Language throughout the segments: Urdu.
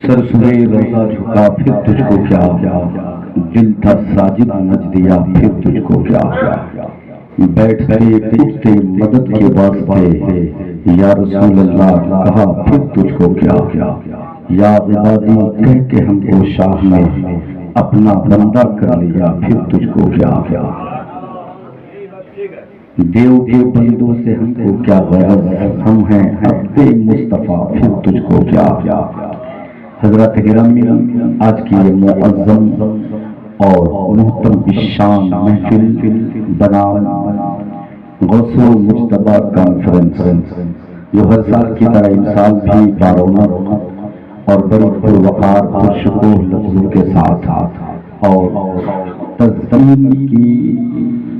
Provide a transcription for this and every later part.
سر سوئے روزہ جھکا پھر تجھ کو کیا، دل تھا ساجد نچ دیا پھر تجھ کو کیا، بیٹھتے اٹھتے مدد کے واسطے یا رسول اللہ کہا پھر تجھ کو کیا، یا عبادی کہہ کے ہم کو شاہ نے اپنا بندہ کر لیا پھر تجھ کو کیا، دیو کے بندوں سے ہم کو کیا غرض، ہم ہیں عبد مصطفیٰ پھر تجھ کو کیا۔ حضرات گرامی، آج کی یہ معظم اور محترم الشان محفل بنام غوث مجتبی کانفرنس جو ہر سال کی طرح اس سال بھی بارونق اور بڑی پروقار پرشکوہ لفظوں کے ساتھ اور تزئین کی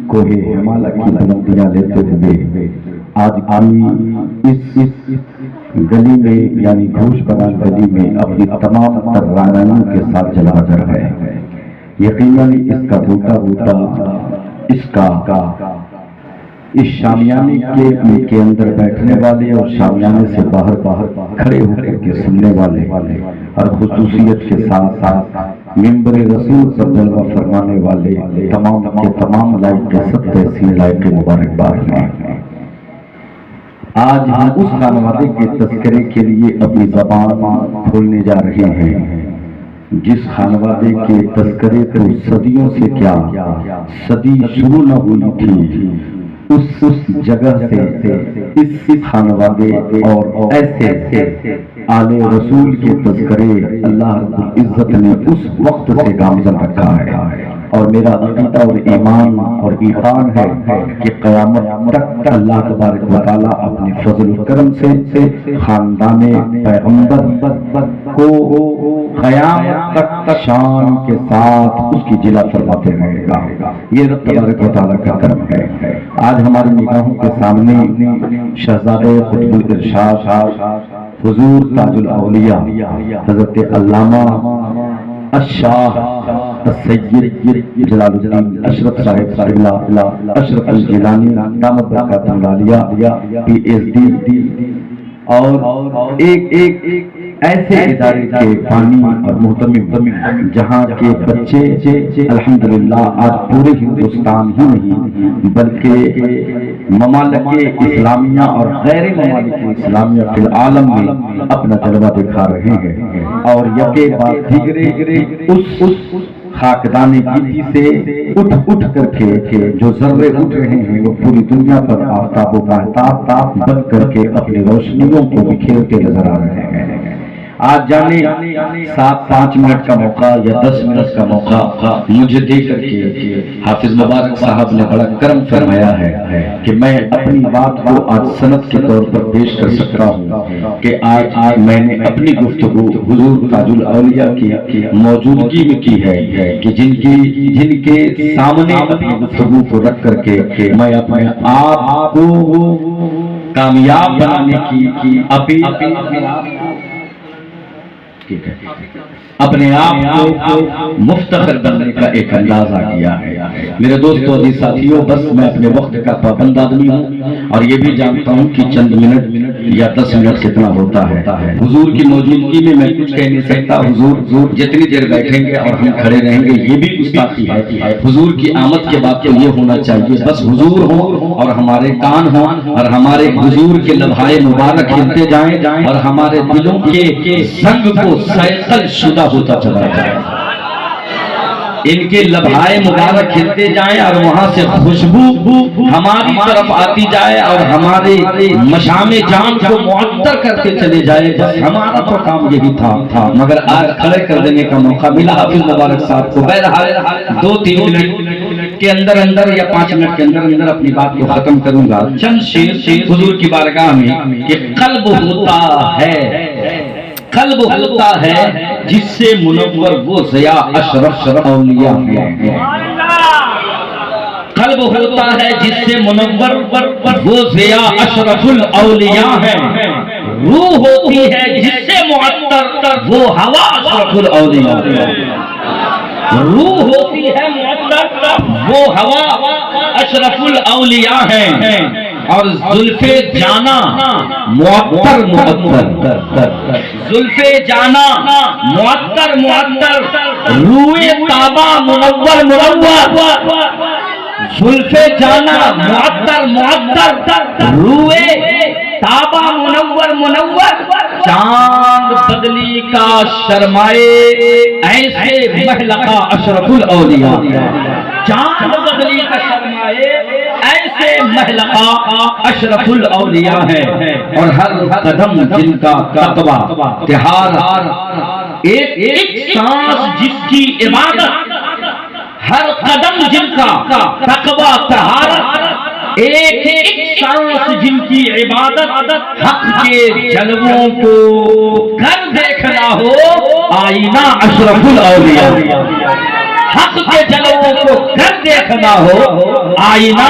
کوہ ہمالہ کی بلندیاں لیتے ہوئے آج کی اس گلی میں یعنی گھوش بنا گلی میں اپنی تمام ترانیوں کے ساتھ چلا کر ہے۔ یقیناً اس کا بوٹا اس شامیانے کے اندر بیٹھنے والے اور شامیانے سے باہر کھڑے ہو کر کے سننے والے اور خصوصیت کے ساتھ ساتھ منبر رسول پر جلوہ فرمانے والے تمام کے تمام لائق سب تحسین لائق مبارکباد ہیں۔ آج ہم اس خانوادے کے تذکرے کے لیے اپنی زبان کھولنے جا رہے ہیں جس خانوادے کے تذکرے کو صدیوں سے کیا صدی شروع نہ ہوئی تھی، اس جگہ سے اس خانوادے اور ایسے آل رسول کے تذکرے اللہ رب العزت نے اس وقت سے گامزن رکھا ہے، اور میرا عقیدہ اور ایمان اور ایقان ہے کہ قیامت تک اللہ تبارک و تعالیٰ اپنے فضل و کرم سے خاندان پیغمبر کو قیامت تک شان کے ساتھ اس کی جلا فرماتے رہے گا۔ یہ رب تبارک و تعالیٰ کا کرم ہے۔ آج ہماری نگاہوں کے سامنے شہزادے قطب الارشاد حضور تاج الاولیاء حضرت علامہ الشاہ السید جلال الدین اشرف صاحب اشرف الجیلانی دامت برکاتہ العالیہ PhD اور ایک ایسے ادارے کے بانی اور محترم جہاں کے بچے الحمدللہ آج پورے ہندوستان ہی نہیں بلکہ ممالک اسلامیہ اور غیر ممالک اسلامیہ فی العالم میں اپنا جلوہ دکھا رہے ہیں، اور یکے بعد دیگرے اس خاکدان گیتی سے اٹھ کر کے جو ذرے اٹھ رہے ہیں وہ پوری دنیا پر آفتاب و ماہتاب بن کر کے اپنی روشنیوں کو بکھیرتے نظر آ رہے ہیں۔ آج جانے 7-5 منٹ کا موقع یا 10 منٹ کا موقع مجھے دے کر کے حافظ مبارک صاحب نے بڑا کرم فرمایا ہے کہ میں اپنی بات کو آج سند کے طور پر پیش کر سکتا ہوں کہ آج میں نے اپنی گفتگو حضور تاج الاولیاء کی موجودگی میں کی ہے کہ جن کے سامنے اپنی گفتگو کو رکھ کر کے میں اپنے آپ کو کامیاب بنانے کی اپنے آپ کو مفتخر بننے کا ایک اندازہ کیا ہے۔ میرے دوستو عزیز ساتھیوں، بس میں اپنے وقت کا پابند آدمی ہوں اور یہ بھی جانتا ہوں کہ چند منٹ یا 10 منٹ کتنا ہوتا ہے۔ حضور کی موجودگی میں میں کچھ کہہ نہیں سکتا۔ حضور جتنی دیر بیٹھیں گے اور ہم کھڑے رہیں گے یہ بھی گستاخی ہے۔ حضور کی آمد کے بعد تو یہ ہونا چاہیے بس حضور ہوں اور ہمارے کان ہوں اور ہمارے حضور کے لبھائے مبارک ہلتے جائیں اور ہمارے دلوں کے زنگ کو سیقل شدہ ہوتا چلا جائے، ان کے لبھائے مبارک کھلتے جائیں اور وہاں سے خوشبو ہماری طرف آتی جائے اور ہمارے مشام جان کو معطر کرتے چلے جائے۔ بس ہمارا تو کام یہی تھا، مگر آج کھڑے کر دینے کا موقع ملا حافظ مبارک صاحب کو۔ بہرحال 2-3 منٹ کے اندر یا 5 منٹ کے اندر اپنی بات کو ختم کروں گا۔ چند شعر حضور کی بارگاہ میں کہ قلب ہوتا ہے جس سے منور وہ ضیاء اشرف اولیاء ہیں۔ قلب ہوتا ہے جس سے منور وہ ضیاء اشرف الاولیاء ہیں، روح ہوتی ہے جس سے معطر وہ ہوا اشرف الاولیاء ہیں، روح ہوتی ہے معطر وہ ہوا اشرف الاولیاء ہیں۔ اور زلف جانا معطر معطر، زلف جانا معطر معطر، روئے تابا منور منور، زلف جانا معطر معطر، روئے تابا منور منور، چاند بدلی کا شرمائے ایسے محلقہ اشرف الاولیاء، چاند بدلی کا شرمائے ایسے محلقہ اشرف الاولیاء ہے، اور ہر قدم جن کا تقویٰ طہارت، ایک ایک سانس جس کی عبادت، ہر قدم جن کا تقویٰ طہارت، ایک ایک سانس جن کی عبادت، حق کے جلووں کو گھر دیکھنا ہو آئینہ اشرف الاولیاء، حق کے جلووں کو گھر دیکھنا ہو آئینہ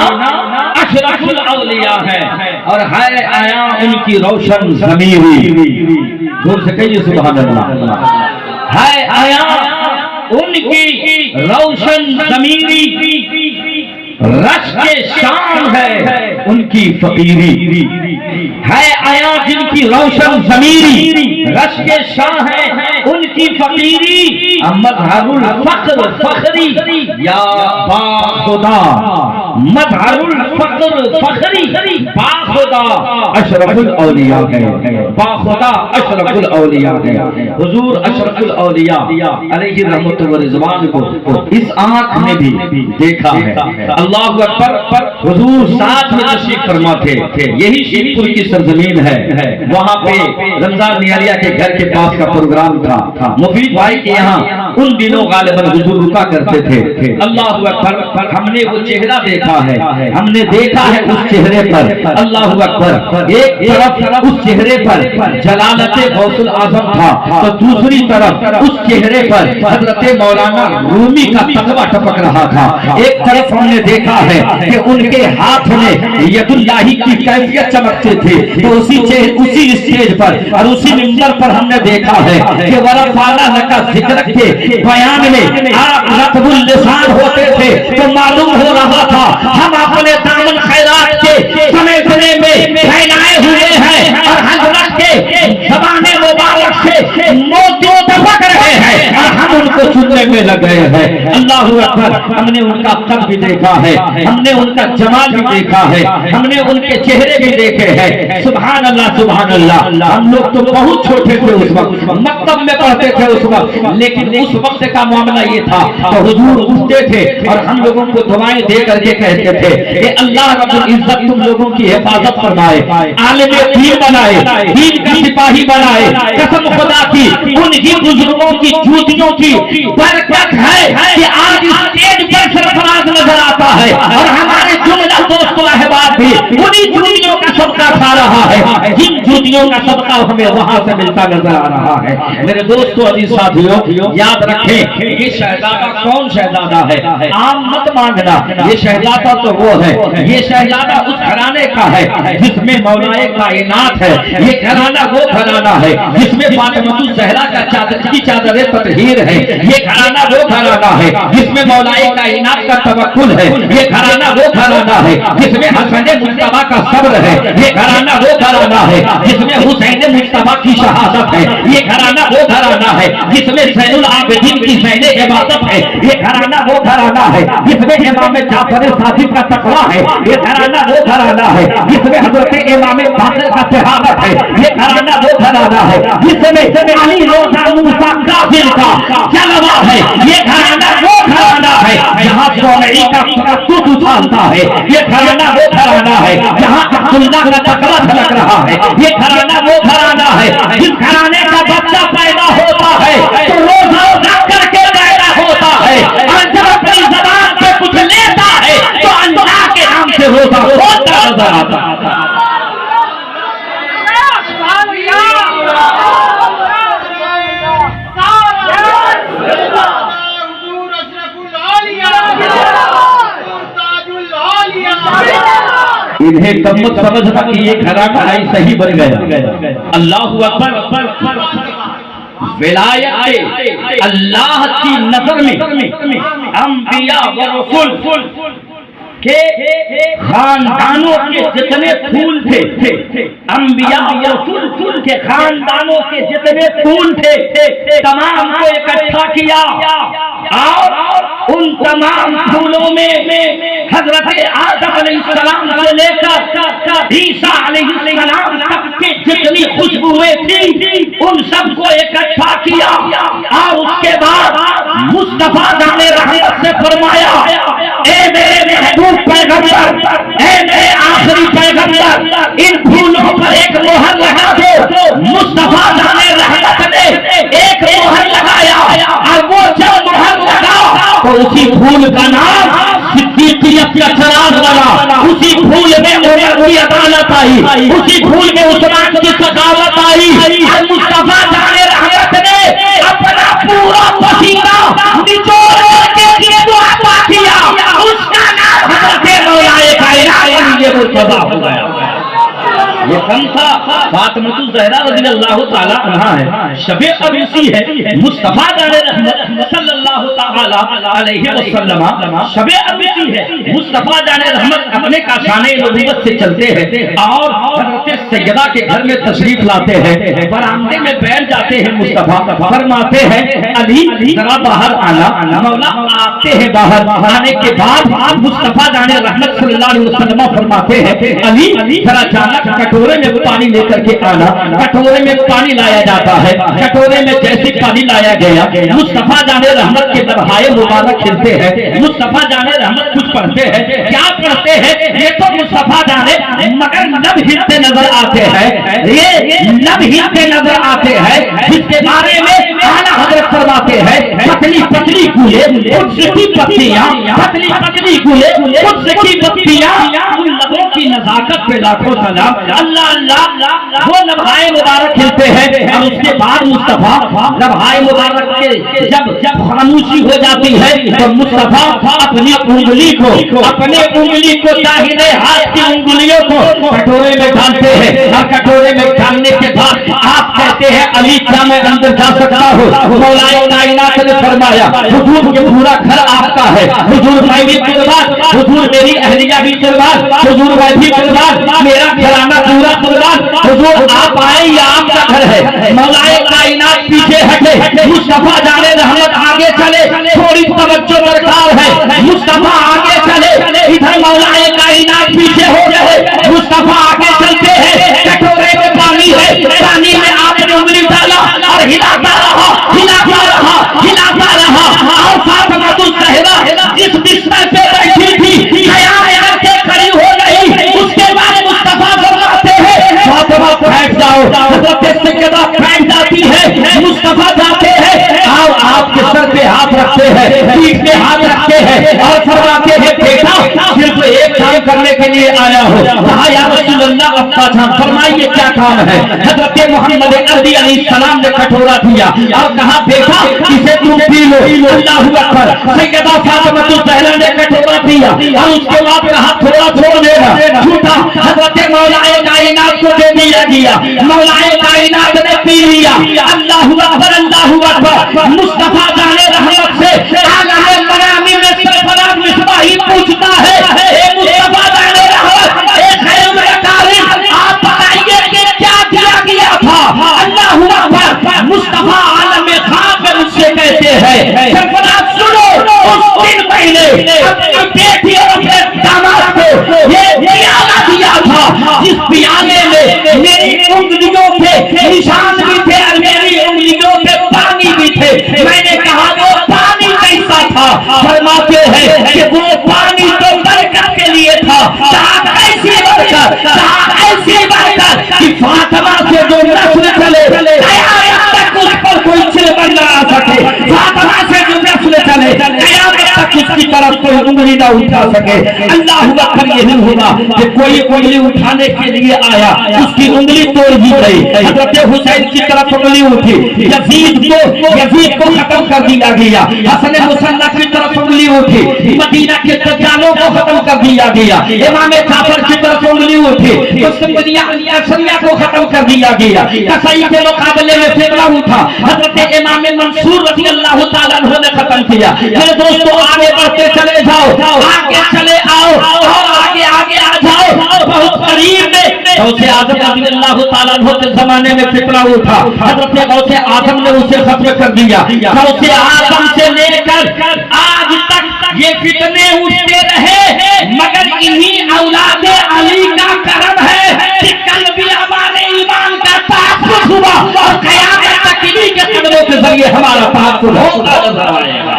اشرف الاولیاء ہے، اور ہے آیا ان کی روشن ضمیری، زور سے کہیے سبحان اللہ، ہے آیا ان کی روشن ضمیری، رش کے شان ہے ان کی فقیری، ہے آیا جن کی روشن ضمیری، رش کے شان ہے ان کی فقیری، مظہر الفقر فخری یا باخدا، مظہر الفقر فخری باخدا اشرف الاولیاء ہے، باخدا اشرف الاولیاء ہے۔ حضور اشرف الاولیاء علیہ رحمت و رضوان کو اس آنکھ نے بھی دیکھا ہے، اللہ اکبر، حضور ساتھ میں تشریف فرما تھے، یہی شیخ پور کی سرزمین ہے، وہاں پہ رمضان نیاریہ کے گھر کے پاس کا پروگرام تھا، مفید بھائی کے یہاں ان دنوں غالباً حضور رکا کرتے تھے، اللہ اکبر، ہم نے وہ چہرہ دیکھا ہے، ہم نے دیکھا ہے اس چہرے پر، اللہ اکبر، ایک طرف اس چہرے پر جلالت غوث الاعظم تھا، تو دوسری طرف اس چہرے پر حضرت مولانا رومی کا تقویٰ ٹپک رہا تھا، ایک طرف ہم نے دیکھا ہے کہ ان کے ہاتھ میں ید اللہ کی کیفیت چمکتے تھے، تو اسی اسٹیج پر اور اسی منبر پر ہم نے دیکھا ہے کہ ورفعنا لک ذکرک کے بیان میں آپ رطب اللسان ہوتے تھے، تو معلوم ہو رہا تھا ہم اپنے دامن خیرات کے سمیٹنے میں پھیلائے ہوئے ہیں، اور حضرت کے زبان مبارک سے موتوں ٹپک رہے ہیں، اور ہم ان کو سننے میں لگے ہیں، اللہ اکبر، ہم نے ان کا قد بھی دیکھا ہے، ہم نے ان کا جمال بھی دیکھا ہے، ہم نے ان کے چہرے بھی دیکھے ہیں، سبحان اللہ سبحان اللہ، ہم لوگ تو بہت چھوٹے تھے اس وقت، مکتب میں پڑھتے تھے اس وقت، لیکن اس وقت کا معاملہ یہ تھا تو حضور اٹھتے تھے اور ہم لوگوں کو دعائیں دے کر کے کہتے تھے کہ اللہ رب العزت تم لوگوں کی حفاظت فرمائے، عالم دین بنائے، دین کا سپاہی بنائے، قسم خدا کی ان ہی بزرگوں کی جوتیوں کی برکت ہے کہ آج اسٹیج پر سرفراز نظر آتا ہے، اور ہمارے جملہ دوست و احباب بھی انہی جوتیوں کا صدقہ کھا رہا ہے، جن جوتیوں کا صدقہ ہمیں وہاں سے ملتا نظر آ رہا ہے۔ میرے دوستو عزیز ساتھیوں، یاد رکھیں یہ شہزادہ کون شہزادہ ہے، عام مت مانگنا، یہ شہزادہ تو وہ ہے، یہ شہزادہ اس گھرانے کا ہے جس میں مولا کائنات ہے، یہ گھرانہ وہ گھرانہ ہے جس میں فاطمہ الزہرا کا چادر تطہیر ہے، یہ گھرانہ وہ گھرانہ ہے جس میں مولا کائنات کا توکل ہے، یہ گھرانہ وہ گھرانہ ہے جس میں حسن مجتبیٰ کا صبر ہے، یہ گھرانہ وہ گھرانہ ہے جس میں حسین مجتبیٰ کی شہادت ہے، یہ گھرانہ وہ گھرانہ ہے جس میں زین العابدین کی زین عبادت ہے، یہ گھرانہ وہ گھرانہ ہے جس میں امام جعفر صادق کا تقویٰ ہے، یہ گھرانہ وہ گھرانہ ہے جس میں حضرت امام باقر کا شہادت ہے، یہ گھرانہ وہ گھرانہ ہے جس میں علی روزہ موسیٰ کاظم کا جلوہ ہے، یہ گھرانہ وہ گھرانہ ہے جہاں سونئی کا دودھ اچھالتا ہے، یہ گھرانہ وہ گھرانہ ہے جہاں عبداللہ کا تقویٰ جھلک رہا ہے، یہ گھرانہ وہ گھرانہ ہے جس گھرانے کا بچہ پیدا ہوتا ہے تو روزہ کر کے پیدا ہوتا ہے، اور جب اپنی زبان سے کچھ لیتا ہے تو اللہ کے نام سے روزہ ہوتا نظر آتا ہے۔ انہیں تب مت سمجھتا کہ یہ گھرانہ ایسا ہی بن گیا، اللہ اکبر، ولایت اللہ کی نظر میں انبیاء و رسول کہ خاندانوں کے جتنے پھول تھے، انبیاء رسول کے خاندانوں کے جتنے پھول تھے تمام کو اکٹھا کیا، اور ان تمام پھولوں میں حضرت آدم علیہ السلام سے لے کر عیسیٰ علیہ السلام تک کے جتنی خوشبوئیں تھیں ان سب کو اکٹھا کیا، اور اس کے بعد مصطفیٰ جان رحمت سے فرمایا اے میرے محبوب پیغمبر، اے میرے آخری پیغمبر، ان پھولوں پر ایک مہر لگا دو۔ مصطفیٰ جان رحمت نے ایک مہر لگایا، اور وہ جب مہر لگا تو اسی پھول کا نام صدیقیت کا چراغ لگا، اسی پھول میں عمر کی عدالت آئی، اسی پھول میں عثمان کی سخاوت آئی، اور مصطفیٰ جان رحمت نے اپنا پورا پسینہ نچوڑ کے دعا کیا، اس کا نام حضرت مولا کائنات یہ مرتضیٰ ہو گیا۔ یہ کم تھا فاطمہ الزہرا رضی اللہ تعالی عنہا ہے، شب عروسی ہے مصطفیٰ جان رحمت صلی اللہ تعالی علیہ وسلم، شب عروسی ہے مصطفیٰ جان رحمت اپنے کاشانِ نبوت سے چلتے ہیں اور حضرت سیدہ کے گھر میں تشریف لاتے ہیں، برآمدے میں بیٹھ جاتے ہیں، مصطفیٰ فرماتے ہیں علی ذرا باہر آنا، مولا آتے ہیں، باہر آنے کے بعد مصطفیٰ جان رحمت صلی اللہ علیہ وسلم فرماتے ہیں علی ذرا جانا کٹورے میں پانی لے کر کے آنا، کٹورے میں پانی لایا جاتا ہے، کٹورے میں جیسے پانی لایا گیا مصطفیٰ جان رحمت کے لبہائے مبارک کھلتے ہیں، مصطفیٰ جان رحمت کچھ پڑھتے ہیں، کیا پڑھتے ہیں یہ تو مصطفیٰ جانے، مگر لب ہلتے نظر آتے ہیں، یہ لب ہلتے نظر آتے ہیں جس کے بارے میں اعلیٰ حضرت فرماتے ہیں پتلی پتلی گولے قدس کی پتیاں، پتلی پتلی گولے قدس کی پتیاں، ان لبوں کی نزاکت پہ لاکھوں سلام، اللہ اللہ، وہ لبہائے مبارک کھلتے ہیں، اور اس کے بعد مصطفیٰ لبہائے مبارک کے جب خاموشی ہو جاتی ہے تو مصطفیٰ اپنی انگلی کو داہنے ہاتھ کی انگلیوں کو کٹورے میں ڈالتے ہیں، اور کٹورے میں ڈالنے کے بعد آپ کہتے ہیں علی کیا میں اندر جا سکتا ہوں؟ مولا کائنات نے فرمایا حضور یہ پورا گھر آپ کا ہے، حضور میں بھی قربان، حضور میری اہلیہ بھی قربان، حضور میں بھی قربان، میرا گھرانہ پورا قربان، حضور آپ آئے یا آپ کا گھر ہے؟ مولا کائنات پیچھے ہٹے، مصطفیٰ جان رحمت آگے چلے، تھوڑی توجہ درکار ہے، مصطفیٰ آگے چلے، ادھر مولا کائنات پیچھے ہو گئے، مصطفیٰ آگے چلتے ہیں، کٹورے میں پانی ہے، پانی میں آپ نے انگلی ڈالا اور ہلاتا رہا، اور فاطمہ الزہرا جس بستر پہ بیٹھی تھی قیام کر کے کھڑی ہو گئی، اس کے بعد مصطفیٰ فرماتے ہیں فاطمہ بیٹھ جاؤ، حضرت سیدہ بیٹھ جاتی ہے، مصطفیٰ جاتے ہیں، آؤ آپ کے سر پہ ہاتھ رکھتے ہیں، پیٹھ پہ ہاتھ رکھتے ہیں، اور فرماتے ہیں بیٹا صرف ایک کام کرنے کے لیے آیا ہو، کہا یا رسول اللہ ابا جان فرمائیے کیا کام ہے؟ حضرت محمد عربی علیہ السلام نے کٹورا دیا اور کہا بیٹا اسے تم پی لو، اللہ اکبر، سیدہ فاطمہ الزہرا نے کٹورا دیا اور اس کے بعد کہا تھوڑا تھوڑا لینا، جھوٹا حضرت مولا کائنات کو دے دیا گیا، مولا کائنات نے پی لیا، اللہ اکبر، مصطفیٰ جان رحمت سے عالم مرامی میں سرفراز مصباحی پوچھتا ہے اے مصطفیٰ جان رحمت، اے خیر مکارم، آپ بتائیے کہ کیا دیا گیا تھا؟ اللہ اکبر، مصطفیٰ عالم خواب میں اس سے کہتے ہیں سرفراز سنو، اس دن پہلے اپنی بیٹی اور اپنے داماد کو یہ پیالہ دیا تھا جس پیالے میں میری انگلیوں پہ نشان بھی تھے اور میری انگلیوں پہ پانی بھی تھے، میں نے کہا وہ پانی کیسا تھا؟ فرماتے ہیں کہ وہ پانی تو برکت کے لیے تھا، ایسی برکت کہ فاطمہ سے جو نسل چلے قیامت تک اس پر کوئی چلبر نہ آ سکے، فاطمہ سے جو نسل چلے قیامت تک اس کی طرف کوئی انگلی نہ اٹھا سکے۔ اللہ اکبر، یہ ہوگا کہ کوئی انگلی اٹھانے کے لیے آیا، اس کی انگلی توڑ دی گئی، حضرت حسین کی طرف انگلی اٹھی، یزید کو ختم کر دیا گیا، حسن مصنع کی طرف انگلی اٹھی، مدینہ کے دجالوں کو ختم کر دیا گیا، امام جعفر کی طرف انگلی اٹھی، عثمانیہ کو ختم کر دیا گیا، قصائی کے مقابلے میں فتنہ اٹھا، حضرت امام منصور رضی اللہ تعالیٰ عنہ نے ختم کیا. میرے دوستو آگے بڑھتے چلے جاؤ, آگے چلے آؤ, اور آگے آگے آ جاؤ. بہت قریب میں غوث اعظم رضی اللہ تعالیٰ عنہ کے زمانے میں فتنہ اٹھا. حضرت غوث اعظم نے اسے ختم کر دیا. غوث اعظم سے لے کر آج تک یہ فتنے اٹھتے رہے, مگر انہی اولاد علی کا کرم ہے کہ کل بھی ہمارے ایمان کا تحفظ ہوا, اور قیامت تک انہی کے قدموں کے ذریعے ہمارا تحفظ ہوتا نظر آئے گا.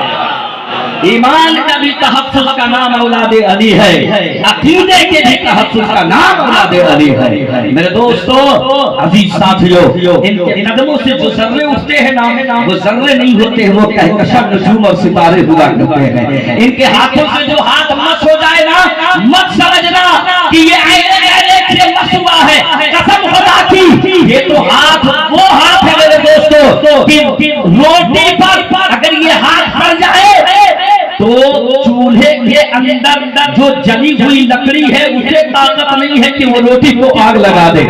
ایمان کا بھی تحفظ کا نام اولاد علی ہے, عقیدے کے بھی تحفظ کا نام اولاد علی ہے. میرے دوستو, عزیز ساتھیو, ان کے قدموں سے جو ذرے اٹھتے ہیں نا, وہ ذرے نہیں ہوتے ہیں, وہ کہکشاں نجوم اور ستارے ہوا کرتے ہیں. ان کے ہاتھوں سے جو ہاتھ مس ہو جائے نا, مت سمجھنا کہ یہ ایک سے مس ہوا ہے. قسم خدا کی, یہ تو ہاتھ وہ ہاتھ ہے میرے دوستو کہ روٹی پر اگر یہ ہاتھ پڑ جائے تو چولہے کے اندر جو جلی ہوئی لکڑی ہے اسے طاقت نہیں ہے کہ وہ روٹی کو آگ لگا دے.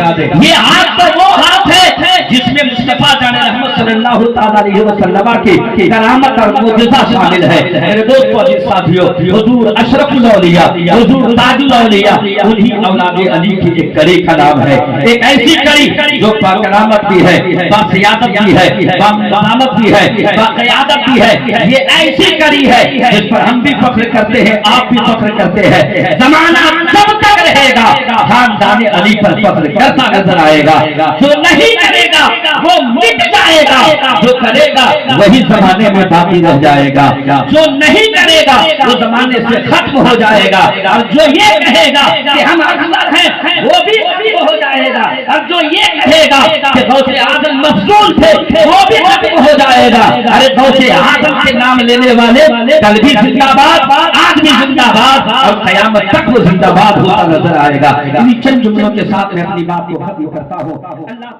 یہ ہاتھ تو وہ ہاتھ ہے جس میں مصطفیٰ جان رحمت صلی اللہ تعالیٰ علیہ وسلم کی کرامت اور معجزہ شامل ہے. میرے دوستو عزیز ساتھیو, حضور اشرف الاولیاء, حضور تاج الاولیاء, انہی اولاد علی کی ایک کڑی کا نام ہے. ایک ایسی کڑی جو باکرامت بھی ہے, باسیادت بھی ہے, بامامت بھی ہے, باقیادت بھی ہے. یہ ایسی کڑی ہے جس پر ہم بھی فخر کرتے ہیں, آپ بھی فخر کرتے ہیں. زمانہ جب تک رہے گا خاندان علی پر فخر کرتا نظر آئے گا. جو نہیں کرے گا وہ مٹ جائے گا, جو کرے گا وہی زمانے میں باقی رہ جائے گا. جو نہیں کرے گا وہ زمانے سے ختم ہو جائے گا, اور جو یہ کہے گا کہ ہم اکبر ہیں وہ بھی ختم ہو جائے گا, اور جو یہ کہے گا کہ غوث اعظم مفضول تھے وہ بھی ختم ہو جائے گا. ارے غوث اعظم کے نام لینے والے کل بھی زندہ باد, آج بھی زندہ باد, اور قیامت تک وہ زندہ باد ہوتا نظر آئے گا. انہی چند جملوں کے ساتھ میں اپنی بات کو ختم کرتا ہوں. اللہ